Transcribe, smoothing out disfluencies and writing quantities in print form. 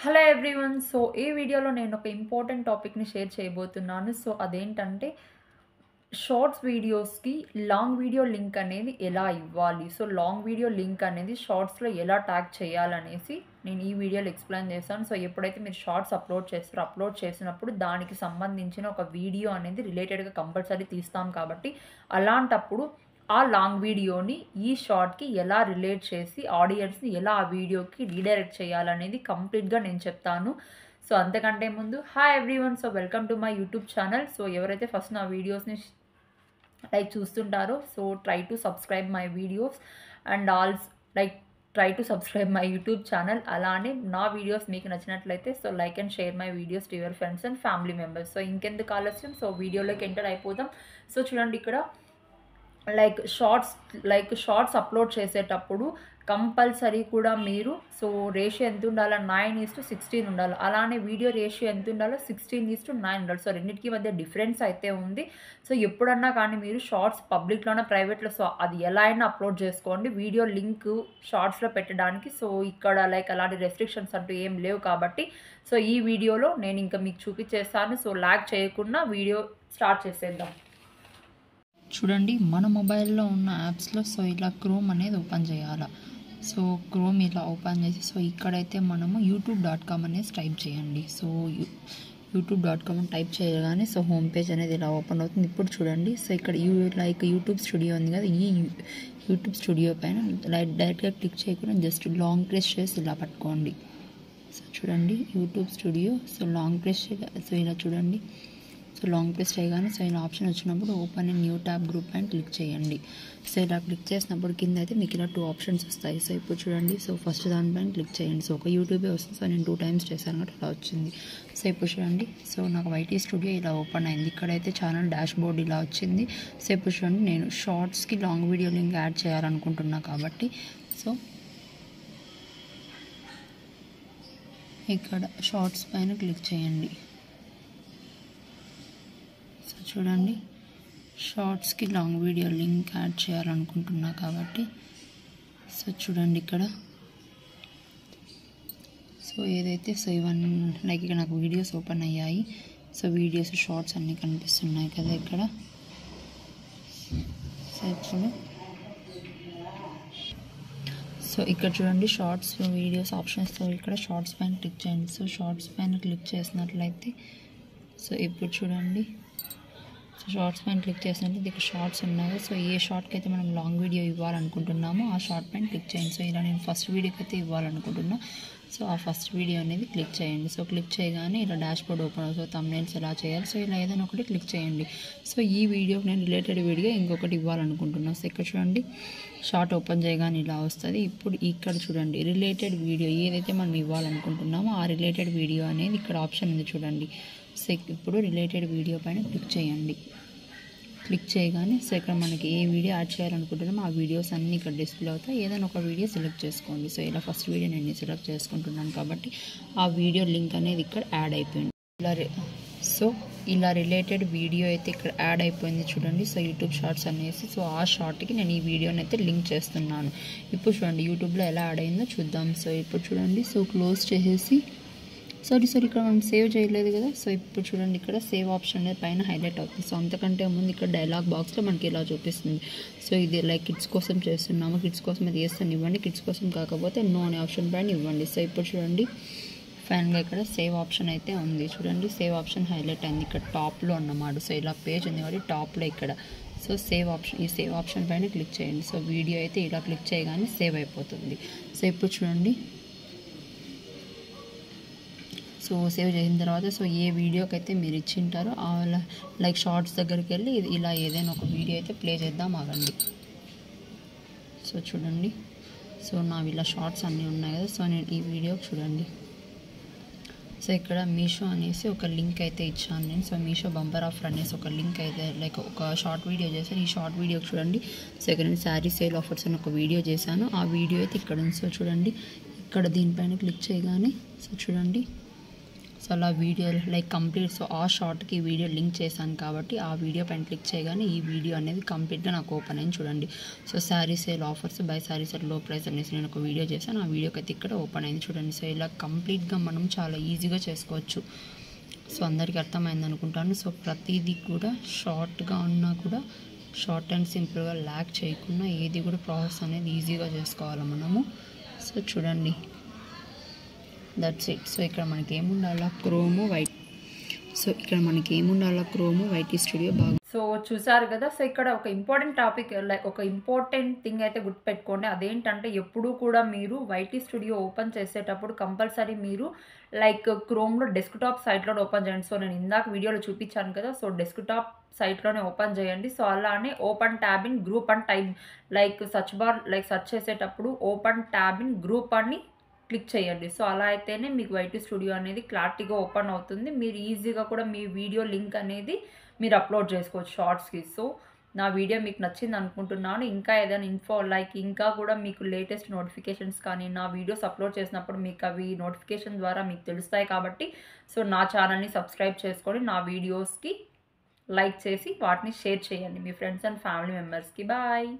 Hello everyone. So ఈ వీడియోలో నేను ఒక ఇంపార్టెంట్ టాపిక్‌ని షేర్ చేయబోతున్నాను. సో అదేంటంటే షార్ట్స్ వీడియోస్‌కి లాంగ్ వీడియో లింక్ అనేది ఎలా ఇవ్వాలి? సో లాంగ్ వీడియో లింక్ అనేది షార్ట్స్‌లో ఎలా ట్యాగ్ చేయాలనేసి నేను ఈ వీడియోలో ఎక్స్‌ప్లెయిన్ చేశాను. సో ఎప్పుడైతే మీరు షార్ట్స్ అప్‌లోడ్ చేస్తారో అప్‌లోడ్ చేసినప్పుడు దానికి సంబంధించిన ఒక వీడియో అనేది రిలేటెడ్‌గా కంపల్సరీ తీస్తాం కాబట్టి అలాంటప్పుడు ఆ లాంగ్ వీడియోని ఈ షార్ట్‌కి ఎలా రిలేట్ చేసి ఆడియన్స్‌ని ఎలా ఆ వీడియోకి రీడైరెక్ట్ చేయాలనేది కంప్లీట్‌గా నేను చెప్తాను. సో అంతకంటే ముందు hi everyone. So welcome to my YouTube channel. So ఎవరైతే ఫస్ట్ నా వీడియోస్‌ని లైక్ చూస్తుంటారో so try to subscribe my videos and like try to subscribe my YouTube channel. అలానే నా వీడియోస్ మీకు నచ్చినట్లయితే so like and share my videos to your friends and family members. So ఇంకెందుకు ఆలస్యం, సో వీడియోలోకి ఎంటర్ అయిపోదాం. So చూడండి ఇక్కడ షార్ట్స్ అప్‌లోడ్ చేసేటప్పుడు కంపల్సరీ కూడా మీరు సో రేషియో ఎంత ఉండాలా? 9:16 ఉండాలి. అలానే వీడియో రేషియో ఎంత ఉండాలో? 16:9 ఉండాలి. సో రెండిటికి మధ్య డిఫరెన్స్ అయితే ఉంది. సో ఎప్పుడన్నా కానీ మీరు షార్ట్స్ పబ్లిక్‌లోనా, ప్రైవేట్‌లో సో అది ఎలా అయినా అప్‌లోడ్ చేసుకోండి. వీడియో లింక్ షార్ట్స్‌లో పెట్టడానికి సో ఇక్కడ అలాంటి రెస్ట్రిక్షన్స్ అంటూ ఏం లేవు కాబట్టి సో ఈ వీడియోలో నేను ఇంకా మీకు చూపించేస్తాను. సో లాగ్ చేయకుండా వీడియో స్టార్ట్ చేసేద్దాం. చూడండి, మన మొబైల్లో ఉన్న యాప్స్లో సో ఇలా క్రోమ్ అనేది ఓపెన్ చేయాలి. సో క్రోమ్ ఇలా ఓపెన్ చేసి సో ఇక్కడైతే మనము youtube.com అనేసి టైప్ చేయండి. సో youtube.com అని టైప్ చేయగానే సో హోమ్ పేజ్ అనేది ఇలా ఓపెన్ అవుతుంది. ఇప్పుడు చూడండి, సో ఇక్కడ యూట్యూబ్ స్టూడియో ఉంది కదా, ఈ యూట్యూబ్ స్టూడియో పైన డైరెక్ట్గా క్లిక్ చేయకుండా జస్ట్ లాంగ్ ప్రెస్ చేసి ఇలా పట్టుకోండి. సో చూడండి YouTube studio. So long press so ఇలా చూడండి. సో లాంగ్ ప్రెస్ చేయగానే సో ఇలా ఆప్షన్ వచ్చినప్పుడు open in new tab group అని క్లిక్ చేయండి. సో ఇలా క్లిక్ చేసినప్పుడు కింద అయితే మీకు ఇలా 2 ఆప్షన్స్ వస్తాయి. సో ఇప్పుడు చూడండి, సో ఫస్ట్ దానిపైన క్లిక్ చేయండి. సో ఒక యూట్యూబే వస్తుంది. సో నేను 2 టైమ్స్ చేశాను కాబట్టి అలా వచ్చింది. సో ఇప్పుడు చూడండి, సో నాకు వైటీ స్టూడియో ఇలా ఓపెన్ అయింది. ఇక్కడైతే ఛానల్ డాష్ బోర్డ్ ఇలా వచ్చింది. సో ఇప్పుడు చూడండి, నేను షార్ట్స్కి లాంగ్ వీడియో లింక్ యాడ్ చేయాలనుకుంటున్నా కాబట్టి సో ఇక్కడ షార్ట్స్ పైన క్లిక్ చేయండి. చూడండి, షార్ట్స్కి లాంగ్ వీడియో లింక్ యాడ్ చేయాలనుకుంటున్నా కాబట్టి సో చూడండి ఇక్కడ సో ఏదైతే సో ఇవన్నీ ఇక్కడ నాకు వీడియోస్ ఓపెన్ అయ్యాయి. సో వీడియోస్ షార్ట్స్ అన్నీ కనిపిస్తున్నాయి కదా ఇక్కడ. సో ఇప్పుడు సో ఇక్కడ చూడండి షార్ట్స్ వీడియోస్ ఆప్షన్స్తో ఇక్కడ షార్ట్స్ పైన క్లిక్ చేయండి. సో షార్ట్స్ పైన క్లిక్ చేసినట్లయితే సో ఇప్పుడు చూడండి, సో షార్ట్స్ పైన క్లిక్ చేసినట్లయితే ఇక్కడ షార్ట్స్ ఉన్నాయి. సో ఏ షార్ట్కి అయితే మనం లాంగ్ వీడియో ఇవ్వాలనుకుంటున్నామో ఆ షార్ట్ పైన క్లిక్ చేయండి. సో ఇలా నేను ఫస్ట్ వీడియోకి అయితే ఇవ్వాలనుకుంటున్నా. సో ఆ ఫస్ట్ వీడియో అనేది క్లిక్ చేయండి. సో క్లిక్ చేయగానే ఇలా డాష్ బోర్డ్ ఓపెన్ అవుతుంది. సో థంబ్నెయిల్స్ ఎలా చేయాలి, సో ఇలా ఏదైనా ఒకటి క్లిక్ చేయండి. సో ఈ వీడియోకి నేను రిలేటెడ్ వీడియో ఇంకొకటి ఇవ్వాలనుకుంటున్నాను. సో ఇక్కడ చూడండి, షార్ట్ ఓపెన్ చేయగానే ఇలా వస్తుంది. ఇప్పుడు ఇక్కడ చూడండి, రిలేటెడ్ వీడియో ఏదైతే మనం ఇవ్వాలనుకుంటున్నామో ఆ రిలేటెడ్ వీడియో అనేది ఇక్కడ ఆప్షన్ ఉంది చూడండి. సో ఇప్పుడు రిలేటెడ్ వీడియో పైన క్లిక్ చేయండి. క్లిక్ చేయగానే సో ఇక్కడ మనకి ఏ వీడియో యాడ్ చేయాలనుకుంటున్నామో ఆ వీడియోస్ అన్నీ ఇక్కడ డిస్ప్లే అవుతాయి. ఏదైనా ఒక వీడియో సెలెక్ట్ చేసుకోండి. సో ఇలా ఫస్ట్ వీడియో నేను సెలెక్ట్ చేసుకుంటున్నాను కాబట్టి ఆ వీడియో లింక్ అనేది ఇక్కడ యాడ్ అయిపోయింది. ఇలా రిలేటెడ్ వీడియో అయితే ఇక్కడ యాడ్ అయిపోయింది చూడండి. సో యూట్యూబ్ షార్ట్స్ అనేసి సో ఆ షార్ట్కి నేను ఈ వీడియోని అయితే లింక్ చేస్తున్నాను. ఇప్పుడు చూడండి యూట్యూబ్లో ఎలా యాడ్ అయిందో చూద్దాం. సో ఇప్పుడు చూడండి, సో క్లోజ్ చేసేసి సారీ ఇక్కడ మనం సేవ్ చేయలేదు కదా. సో ఇప్పుడు చూడండి, ఇక్కడ సేవ్ ఆప్షన్ అనేది పైన హైలైట్ అవుతుంది. సో అంతకంటే ముందు ఇక్కడ డైలాగ్ బాక్స్లో మనకి ఇలా చూపిస్తుంది. సో ఇది కిడ్స్ కోసం చేస్తున్నాము, కిడ్స్ కోసం అది చేస్తాను ఇవ్వండి, కిడ్స్ కోసం కాకపోతే నో అనే ఆప్షన్ పైన ఇవ్వండి. సో ఇప్పుడు చూడండి, ఫైనల్గా ఇక్కడ సేవ్ ఆప్షన్ అయితే ఉంది చూడండి. సేవ్ ఆప్షన్ హైలైట్ అయింది ఇక్కడ టాప్లో అన్నమాట. సో ఇలా పేజ్ ఉంది కాబట్టి టాప్లో ఇక్కడ సో ఈ సేవ్ ఆప్షన్ పైన క్లిక్ చేయండి. సో వీడియో అయితే ఇలా క్లిక్ చేయగానే సేవ్ అయిపోతుంది. సో ఇప్పుడు చూడండి, సో సేవ్ చేసిన తర్వాత సో ఏ వీడియోకి అయితే మీరు ఇచ్చింటారో షార్ట్స్ దగ్గరికి వెళ్ళి ఇలా ఏదైనా ఒక వీడియో అయితే ప్లే చేద్దాం ఆగండి. సో చూడండి, సో నావి ఇలా షార్ట్స్ అన్నీ ఉన్నాయి కదా. సో నేను ఈ వీడియో చూడండి, సో ఇక్కడ మీషో అనేసి ఒక లింక్ అయితే ఇచ్చాను నేను. సో మీషో బంపర్ ఆఫర్ అనేసి ఒక లింక్ అయితే ఒక షార్ట్ వీడియో చేశాను. ఈ షార్ట్ వీడియో చూడండి, సో ఇక్కడ నేను శారీ సేల్ ఆఫర్స్ అని ఒక వీడియో చేశాను. ఆ వీడియో అయితే ఇక్కడ ఉంది. సో చూడండి, ఇక్కడ దీనిపైన క్లిక్ చేయగానే సో చూడండి, సో అలా వీడియో లైక్ కంప్లీట్ సో ఆ షార్ట్కి వీడియో లింక్ చేశాను కాబట్టి ఆ వీడియో పైన క్లిక్ చేయగానే ఈ వీడియో అనేది కంప్లీట్గా నాకు ఓపెన్ అయింది చూడండి. So sari sale offers buy sari sale లో ప్రైస్ అనేసి నేను ఒక వీడియో చేశాను. ఆ వీడియోకి అయితే ఇక్కడ ఓపెన్ అయింది చూడండి. సో ఇలా కంప్లీట్గా మనం చాలా ఈజీగా చేసుకోవచ్చు. సో అందరికీ అర్థమైంది అనుకుంటాను. సో ప్రతిదీ కూడా షార్ట్గా ఉన్నా కూడా షార్ట్ అండ్ సింపుల్గా ల్యాక్ చేయకుండా ఏది కూడా ప్రాసెస్ అనేది ఈజీగా చేసుకోవాలి మనము. సో చూడండి, దట్స్ ఇట్. సో ఇక్కడ మనకి ఏముండాలా క్రోము వైట్. సో ఇక్కడ మనకి ఏముండాలా క్రోము వైటీ స్టూడియో బాగా. సో చూసారు కదా. సో ఇక్కడ ఒక ఇంపార్టెంట్ టాపిక్ లైక్ ఒక ఇంపార్టెంట్ థింగ్ అయితే గుర్తుపెట్టుకోండి. అదేంటంటే ఎప్పుడూ కూడా మీరు వైటీ స్టూడియో ఓపెన్ చేసేటప్పుడు కంపల్సరీ మీరు లైక్ క్రోమ్లో డెస్క్టాప్ సైట్లో ఓపెన్ చేయండి. సో నేను ఇందాక వీడియోలో చూపించాను కదా. సో డెస్క్టాప్ సైట్లోనే ఓపెన్ చేయండి. సో అలానే ఓపెన్ ట్యాబ్ ఇన్ గ్రూప్ అని type like search bar like search చేసేటప్పుడు ఓపెన్ ట్యాబ్ ఇన్ గ్రూప్ అని క్లిక్ చేయండి. సో అలా అయితేనే మీకు వైటీ స్టూడియో అనేది క్లారిటీగా ఓపెన్ అవుతుంది. మీరు ఈజీగా కూడా మీ వీడియో లింక్ అనేది మీరు అప్లోడ్ చేసుకోవచ్చు షార్ట్స్కి. సో నా వీడియో మీకు నచ్చింది అనుకుంటున్నాను. ఇంకా ఏదైనా ఇన్ఫో లైక్ ఇంకా కూడా మీకు లేటెస్ట్ నోటిఫికేషన్స్ కానీ నా వీడియోస్ అప్లోడ్ చేసినప్పుడు మీకు అవి నోటిఫికేషన్ ద్వారా మీకు తెలుస్తాయి కాబట్టి సో నా ఛానల్ని సబ్స్క్రైబ్ చేసుకొని నా వీడియోస్కి లైక్ చేసి వాటిని షేర్ చేయండి మీ ఫ్రెండ్స్ అండ్ ఫ్యామిలీ మెంబర్స్కి. బాయ్.